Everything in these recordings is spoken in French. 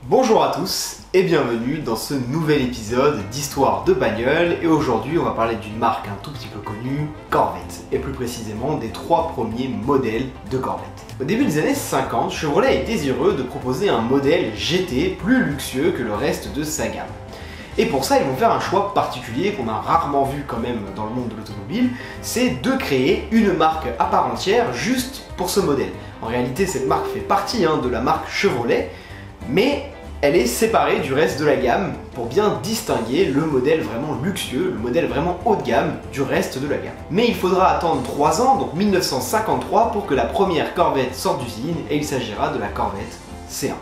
Bonjour à tous et bienvenue dans ce nouvel épisode d'Histoire de bagnole, et aujourd'hui on va parler d'une marque un tout petit peu connue, Corvette, et plus précisément des 3 premiers modèles de Corvette. Au début des années 50, Chevrolet est désireux de proposer un modèle GT plus luxueux que le reste de sa gamme. Et pour ça, ils vont faire un choix particulier qu'on a rarement vu quand même dans le monde de l'automobile, c'est de créer une marque à part entière juste pour ce modèle. En réalité, cette marque fait partie de la marque Chevrolet, mais elle est séparée du reste de la gamme pour bien distinguer le modèle vraiment luxueux, le modèle vraiment haut de gamme du reste de la gamme. Mais il faudra attendre 3 ans, donc 1953, pour que la première Corvette sorte d'usine, et il s'agira de la Corvette C1.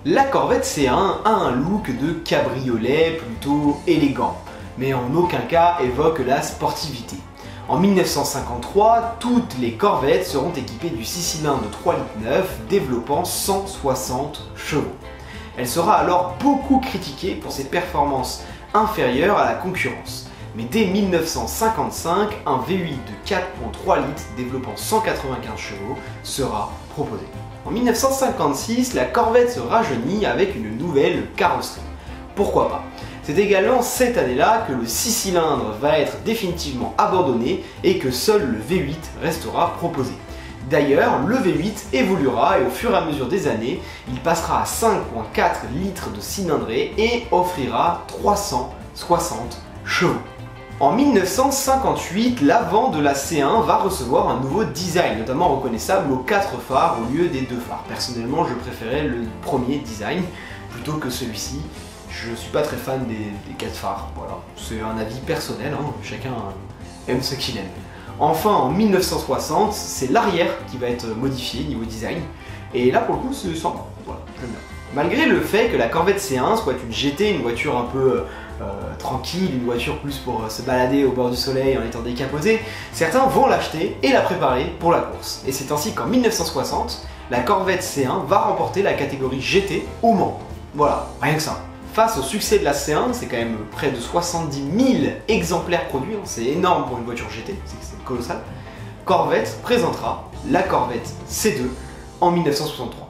La Corvette C1 a un look de cabriolet plutôt élégant, mais en aucun cas évoque la sportivité. En 1953, toutes les Corvettes seront équipées du 6 cylindres 3,9 litres développant 160 chevaux. Elle sera alors beaucoup critiquée pour ses performances inférieures à la concurrence. Mais dès 1955, un V8 de 4,3 litres développant 195 chevaux sera proposé. En 1956, la Corvette se rajeunit avec une nouvelle carrosserie. Pourquoi pas? C'est également cette année-là que le 6 cylindres va être définitivement abandonné et que seul le V8 restera proposé. D'ailleurs, le V8 évoluera et au fur et à mesure des années, il passera à 5,4 litres de cylindrée et offrira 360 chevaux. En 1958, l'avant de la C1 va recevoir un nouveau design, notamment reconnaissable aux 4 phares au lieu des 2 phares. Personnellement, je préférais le premier design plutôt que celui-ci. Je ne suis pas très fan des 4 phares, voilà. C'est un avis personnel, chacun aime ce qu'il aime. Enfin, en 1960, c'est l'arrière qui va être modifié niveau design, et là pour le coup c'est sympa, voilà, j'aime bien. Malgré le fait que la Corvette C1 soit une GT, une voiture un peu tranquille, une voiture plus pour se balader au bord du soleil en étant décapotée, certains vont l'acheter et la préparer pour la course. Et c'est ainsi qu'en 1960, la Corvette C1 va remporter la catégorie GT au Mans. Voilà, rien que ça. Face au succès de la C1, c'est quand même près de 70 000 exemplaires produits, c'est énorme pour une voiture GT, c'est colossal. Corvette présentera la Corvette C2 en 1963.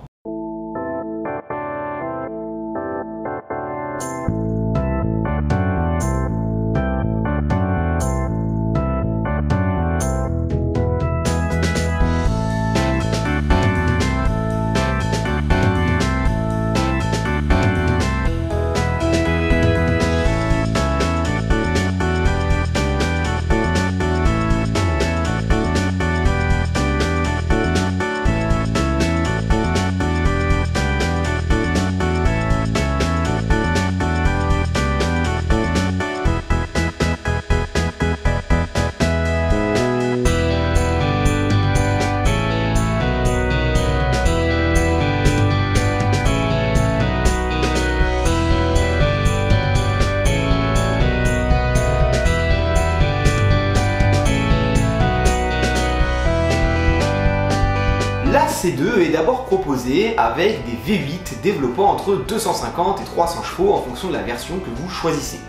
La C2 est d'abord proposée avec des V8 développant entre 250 et 300 chevaux en fonction de la version que vous choisissez.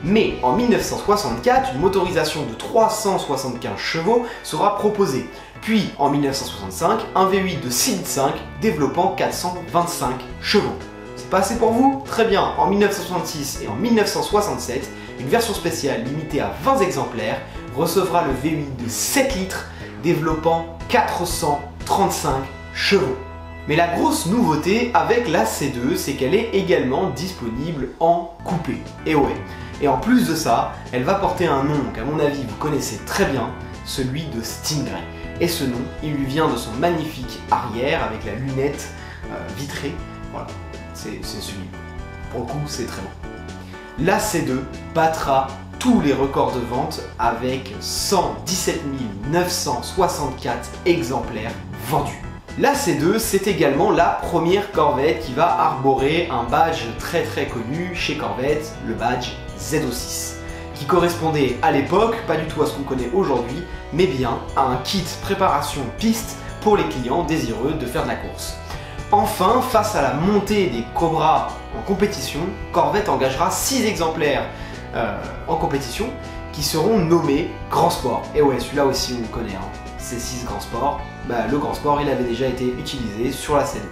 Mais en 1964, une motorisation de 375 chevaux sera proposée. Puis en 1965, un V8 de 6,5 litres développant 425 chevaux. C'est pas assez pour vous? Très bien, en 1966 et en 1967, une version spéciale limitée à 20 exemplaires recevra le V8 de 7 litres développant 435 chevaux. Mais la grosse nouveauté avec la C2, c'est qu'elle est également disponible en coupé. Et ouais. Et en plus de ça, elle va porter un nom qu'à mon avis vous connaissez très bien, celui de Stingray. Et ce nom, il lui vient de son magnifique arrière avec la lunette vitrée. Voilà, c'est sublime. Pour le coup, c'est très beau. La C2 battra tous les records de vente avec 117 964 exemplaires vendus. La C2, c'est également la première Corvette qui va arborer un badge très connu chez Corvette, le badge ZO6, qui correspondait à l'époque, pas du tout à ce qu'on connaît aujourd'hui, mais bien à un kit préparation piste pour les clients désireux de faire de la course. Enfin, face à la montée des Cobra en compétition, Corvette engagera 6 exemplaires en compétition qui seront nommés Grand Sport. Et ouais, celui-là aussi on le connaît, hein. Ces 6 Grand Sport, le Grand Sport il avait déjà été utilisé sur la scène.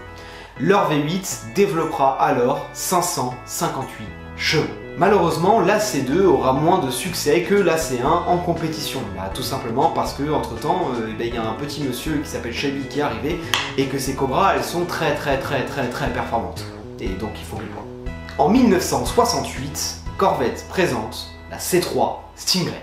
Leur V8 développera alors 558 chevaux. Malheureusement, la C2 aura moins de succès que la C1 en compétition. Tout simplement parce que entre temps, il y a un petit monsieur qui s'appelle Shelby qui est arrivé et que ces Cobra elles sont très performantes. Et donc il faut les voir. En 1968, Corvette présente la C3 Stingray.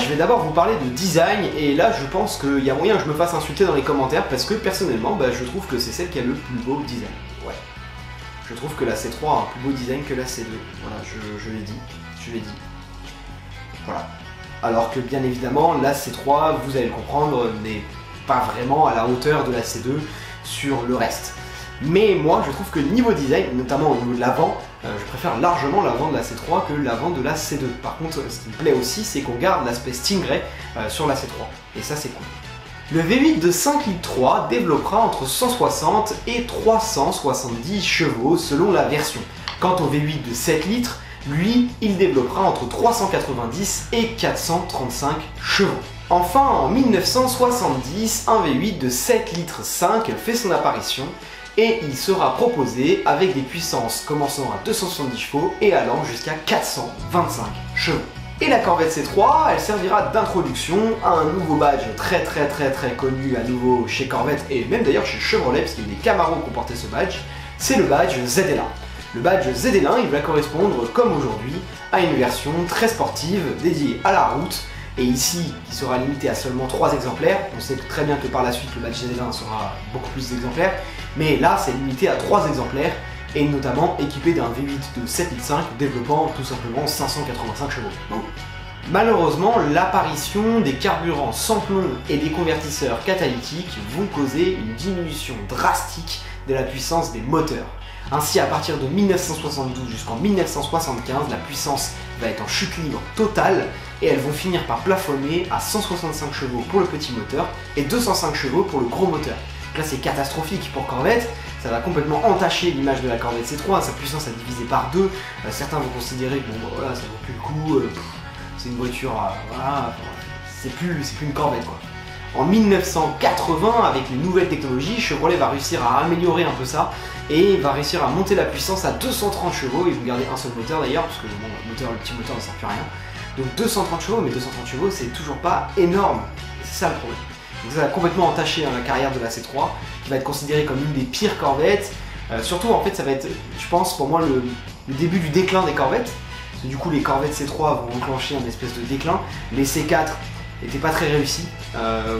Je vais d'abord vous parler de design et là je pense qu'il y a moyen que je me fasse insulter dans les commentaires parce que personnellement je trouve que c'est celle qui a le plus beau design. Ouais. Je trouve que la C3 a un plus beau design que la C2. Voilà, je l'ai dit. Voilà. Alors que bien évidemment la C3, vous allez le comprendre, n'est pas vraiment à la hauteur de la C2 sur le reste. Mais moi je trouve que niveau design, notamment au niveau de l'avant, je préfère largement l'avant de la C3 que l'avant de la C2. Par contre, ce qui me plaît aussi, c'est qu'on garde l'aspect Stingray sur la C3. Et ça, c'est cool. Le V8 de 5,3 litres développera entre 160 et 370 chevaux selon la version. Quant au V8 de 7 litres, lui, il développera entre 390 et 435 chevaux. Enfin, en 1970, un V8 de 7,5 litres fait son apparition et il sera proposé avec des puissances commençant à 270 chevaux et allant jusqu'à 425 chevaux. Et la Corvette C3, elle servira d'introduction à un nouveau badge très connu à nouveau chez Corvette et même d'ailleurs chez Chevrolet, parce qu'il y a des Camaro qui ont porté ce badge, c'est le badge ZL1. Le badge ZL1, il va correspondre, comme aujourd'hui, à une version très sportive dédiée à la route, et ici, qui sera limité à seulement 3 exemplaires. On sait très bien que par la suite, le badge ZL1 sera beaucoup plus d'exemplaires, mais là, c'est limité à 3 exemplaires, et notamment équipé d'un V8 de 7,5 litres développant tout simplement 585 chevaux. Bon. Malheureusement, l'apparition des carburants sans plomb et des convertisseurs catalytiques vont causer une diminution drastique de la puissance des moteurs. Ainsi, à partir de 1972 jusqu'en 1975, la puissance va être en chute libre totale et elles vont finir par plafonner à 165 chevaux pour le petit moteur et 205 chevaux pour le gros moteur. Donc là, c'est catastrophique pour Corvette, ça va complètement entacher l'image de la Corvette C3, sa puissance a divisé par 2. Certains vont considérer que bon, bah, voilà, ça vaut plus le coup, c'est une voiture, voilà, c'est plus une Corvette quoi. En 1980, avec les nouvelles technologies, Chevrolet va réussir à améliorer un peu ça et va réussir à monter la puissance à 230 chevaux. Ils vont garder un seul moteur d'ailleurs, parce que bon, le petit moteur ne sert plus à rien. Donc 230 chevaux, mais 230 chevaux c'est toujours pas énorme. C'est ça le problème. Donc ça va complètement entacher la carrière de la C3, qui va être considérée comme une des pires Corvettes. Surtout en fait ça va être, je pense pour moi, le début du déclin des Corvettes. Parce que du coup les Corvettes C3 vont enclencher un espèce de déclin. Les C4 n'étaient pas très réussis.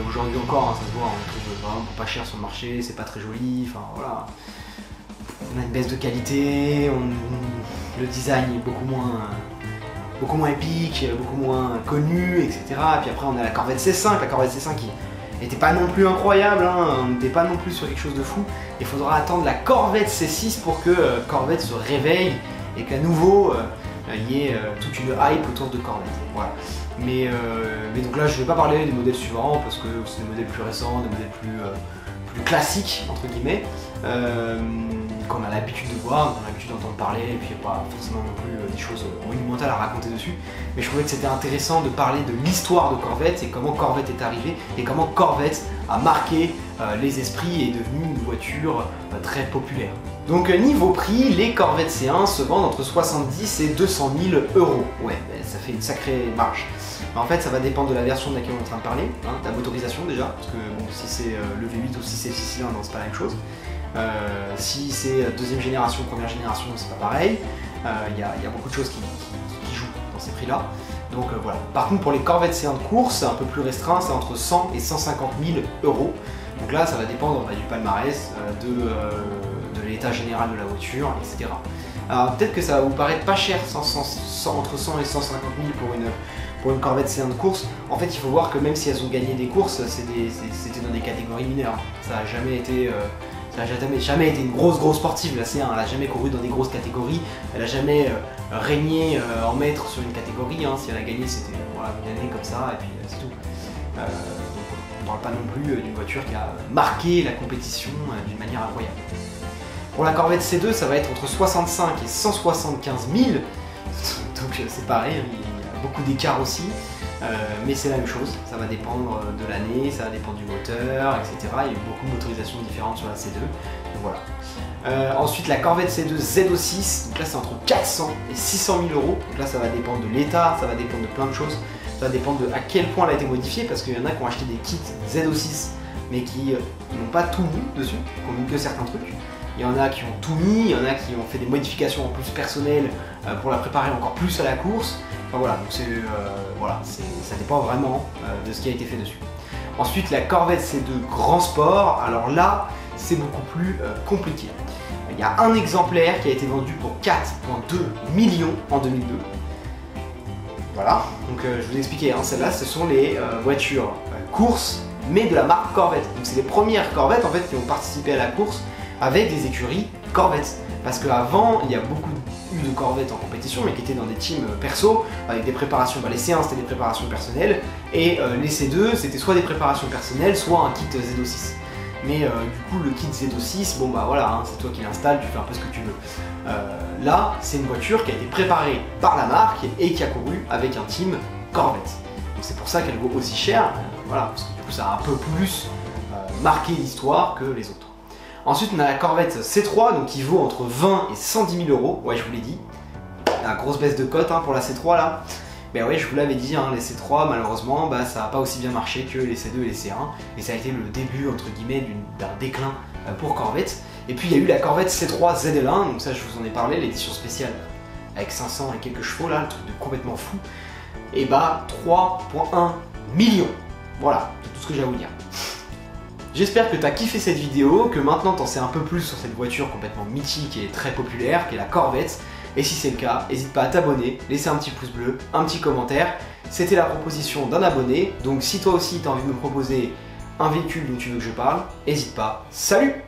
Aujourd'hui encore, hein, ça se voit, on trouve vraiment pas cher sur le marché, c'est pas très joli, enfin voilà. on a une baisse de qualité, le design est beaucoup moins épique, beaucoup moins connu, etc. Et puis après on a la Corvette C5, qui n'était pas non plus incroyable, hein, on n'était pas non plus sur quelque chose de fou. Il faudra attendre la Corvette C6 pour que Corvette se réveille et qu'à nouveau il y ait toute une hype autour de Corvette. Voilà. Mais donc là je ne vais pas parler des modèles suivants parce que c'est des modèles plus récents, des modèles plus classiques entre guillemets, qu'on a l'habitude de voir, qu'on a l'habitude d'entendre parler, et puis il n'y a pas forcément non plus des choses monumentales à raconter dessus. Mais je trouvais que c'était intéressant de parler de l'histoire de Corvette et comment Corvette est arrivée et comment Corvette a marqué les esprits et est devenue une voiture très populaire. Donc niveau prix, les Corvette C1 se vendent entre 70 et 200 000 euros. Ouais, ça fait une sacrée marge. En fait, ça va dépendre de la version de laquelle on est en train de parler, hein, de la motorisation déjà, parce que bon, si c'est le V8 ou si c'est le 6 cylindres, c'est pas la même chose. Si c'est deuxième génération, première génération, c'est pas pareil. Il y a beaucoup de choses qui jouent dans ces prix-là. Donc voilà. Par contre, pour les Corvette C1 de course, c'est un peu plus restreint, c'est entre 100 et 150 000 euros. Donc là, ça va dépendre du palmarès, de l'état général de la voiture, etc. Alors peut-être que ça va vous paraître pas cher, entre 100 et 150 000 pour une Corvette C1 de course. En fait, il faut voir que même si elles ont gagné des courses, c'était dans des catégories mineures. Ça n'a jamais été... ça n'a jamais été une grosse sportive, la C1, elle n'a jamais couru dans des grosses catégories, elle n'a jamais régné en maître sur une catégorie, hein. Si elle a gagné, c'était voilà, une année comme ça, et puis c'est tout. Donc on ne parle pas non plus d'une voiture qui a marqué la compétition d'une manière incroyable. Pour la Corvette C2, ça va être entre 65 et 175 000, donc c'est pareil, il y a beaucoup d'écart aussi. Mais c'est la même chose, ça va dépendre de l'année, ça va dépendre du moteur, etc. Il y a eu beaucoup de motorisations différentes sur la C2, donc voilà. Ensuite la Corvette C2 ZO6, donc là c'est entre 400 et 600 000 euros, donc là ça va dépendre de l'état, ça va dépendre de plein de choses, ça va dépendre de à quel point elle a été modifiée, parce qu'il y en a qui ont acheté des kits ZO6 mais qui n'ont pas tout mis dessus, qui ont mis que certains trucs. Il y en a qui ont tout mis, il y en a qui ont fait des modifications en plus personnelles pour la préparer encore plus à la course. Enfin voilà, donc ça dépend vraiment de ce qui a été fait dessus. Ensuite, la Corvette C2 Grand Sport, alors là, c'est beaucoup plus compliqué. Il y a un exemplaire qui a été vendu pour 4,2 millions en 2002. Voilà, donc je vous ai expliqué, hein, celles-là, ce sont les voitures course, mais de la marque Corvette. Donc c'est les premières Corvettes en fait qui ont participé à la course avec des écuries Corvette. Parce qu'avant, il y a beaucoup eu de Corvettes en compétition, mais qui étaient dans des teams perso, avec des préparations, les C1 c'était des préparations personnelles, et les C2 c'était soit des préparations personnelles, soit un kit ZO6. Mais du coup le kit ZO6, bon bah voilà, hein, c'est toi qui l'installes, tu fais un peu ce que tu veux. Là, c'est une voiture qui a été préparée par la marque et qui a couru avec un team Corvette. Donc c'est pour ça qu'elle vaut aussi cher, voilà, parce que du coup ça a un peu plus marqué l'histoire que les autres. Ensuite, on a la Corvette C3, donc qui vaut entre 20 et 110 000 euros. Ouais, je vous l'ai dit. La grosse baisse de cote hein, pour la C3 là. Ben ouais, je vous l'avais dit, hein, les C3, malheureusement, bah, ça n'a pas aussi bien marché que les C2 et les C1. Et ça a été le début, entre guillemets, d'un déclin pour Corvette. Et puis il y a eu la Corvette C3 ZL1, donc ça je vous en ai parlé, l'édition spéciale avec 500 et quelques chevaux là, le truc de complètement fou. Et bah 3,1 millions. Voilà, c'est tout ce que j'ai à vous dire. J'espère que tu as kiffé cette vidéo, que maintenant tu en sais un peu plus sur cette voiture complètement mythique et très populaire, qui est la Corvette. Et si c'est le cas, n'hésite pas à t'abonner, laisser un petit pouce bleu, un petit commentaire. C'était la proposition d'un abonné, donc si toi aussi tu as envie de me proposer un véhicule dont tu veux que je parle, n'hésite pas. Salut!